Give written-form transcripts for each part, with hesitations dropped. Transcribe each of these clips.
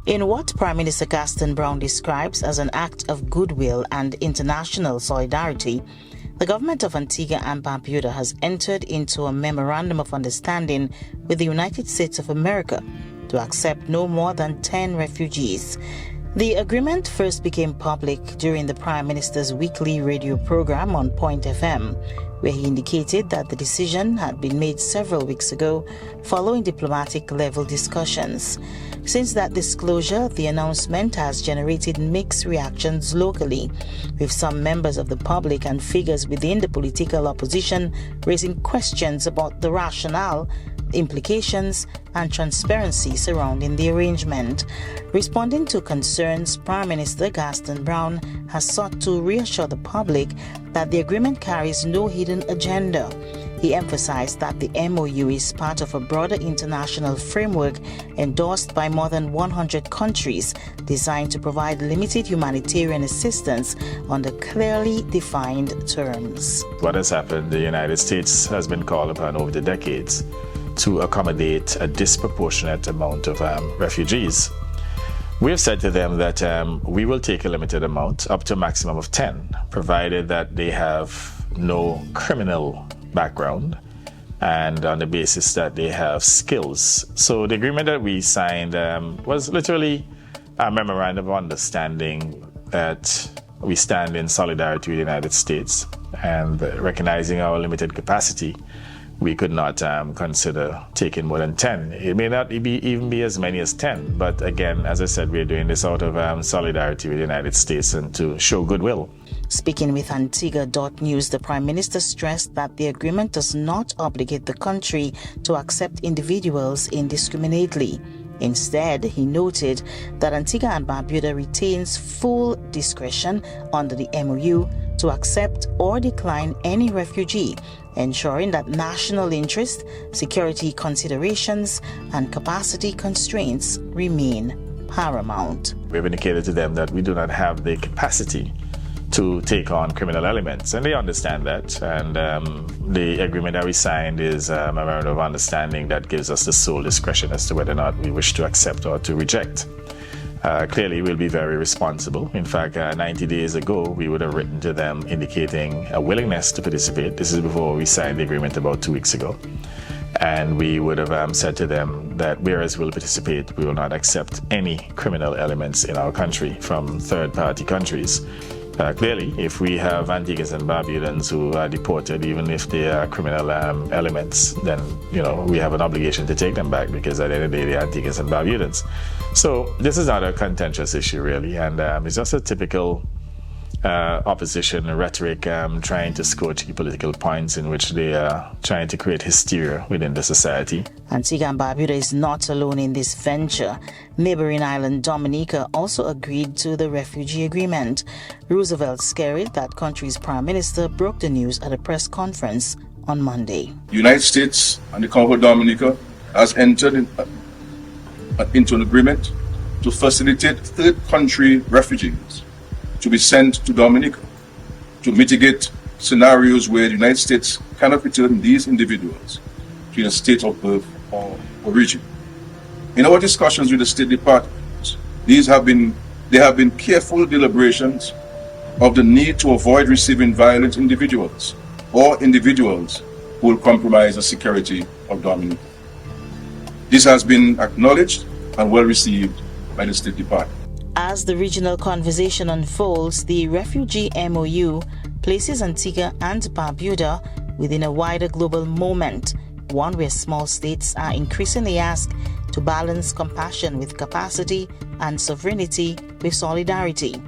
In what Prime Minister Gaston Browne describes as an act of goodwill and international solidarity, the government of Antigua and Barbuda has entered into a Memorandum of Understanding with the United States of America to accept no more than 10 refugees. The agreement first became public during the Prime Minister's weekly radio program on Point FM, where he indicated that the decision had been made several weeks ago following diplomatic-level discussions. Since that disclosure, the announcement has generated mixed reactions locally, with some members of the public and figures within the political opposition raising questions about the rationale, implications, and transparency surrounding the arrangement. Responding to concerns, Prime Minister Gaston Browne has sought to reassure the public that the agreement carries no hidden agenda. He emphasized that the MOU is part of a broader international framework endorsed by more than 100 countries, designed to provide limited humanitarian assistance under clearly defined terms. What has happened, the United States has been called upon over the decades to accommodate a disproportionate amount of refugees. We have said to them that we will take a limited amount, up to a maximum of 10, provided that they have no criminal background and on the basis that they have skills. So the agreement that we signed was literally a memorandum of understanding that we stand in solidarity with the United States, and recognizing our limited capacity, we could not consider taking more than 10. It may not even be as many as 10, but again, as I said, we're doing this out of solidarity with the United States and to show goodwill. Speaking with Antigua.news, the Prime Minister stressed that the agreement does not obligate the country to accept individuals indiscriminately. Instead, he noted that Antigua and Barbuda retains full discretion under the MOU to accept or decline any refugee, ensuring that national interest, security considerations, and capacity constraints remain paramount. We've indicated to them that we do not have the capacity to take on criminal elements, and they understand that. And the agreement that we signed is a memorandum of understanding that gives us the sole discretion as to whether or not we wish to accept or to reject. Clearly, we'll be very responsible. In fact, 90 days ago, we would have written to them indicating a willingness to participate. This is before we signed the agreement about 2 weeks ago. And we would have said to them that whereas we'll participate, we will not accept any criminal elements in our country from third-party countries. Clearly, if we have Antiguans and Barbudans who are deported, even if they are criminal elements, then we have an obligation to take them back, because at the end of the day, they're Antiguans and Barbudans. So this is not a contentious issue, really, and it's just a typical opposition rhetoric trying to score cheap political points in which they are trying to create hysteria within the society. Antigua and Barbuda is not alone in this venture. Neighboring island Dominica also agreed to the refugee agreement. Roosevelt scarred that country's prime minister broke the news at a press conference on Monday. The United States and the Commonwealth of Dominica has entered into an agreement to facilitate third country refugees to be sent to Dominica to mitigate scenarios where the United States cannot return these individuals to a state of birth or origin. In our discussions with the State Department, there have been careful deliberations of the need to avoid receiving violent individuals or individuals who will compromise the security of Dominica. This has been acknowledged and well received by the State Department. As the regional conversation unfolds, the Refugee MOU places Antigua and Barbuda within a wider global moment, one where small states are increasingly asked to balance compassion with capacity and sovereignty with solidarity.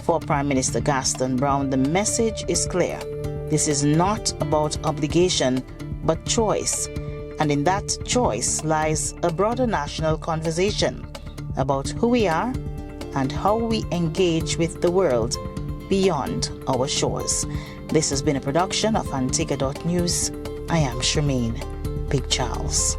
For Prime Minister Gaston Browne, the message is clear. This is not about obligation, but choice. And in that choice lies a broader national conversation about who we are and how we engage with the world beyond our shores. This has been a production of Antigua.news. I am Charmaine Big Charles.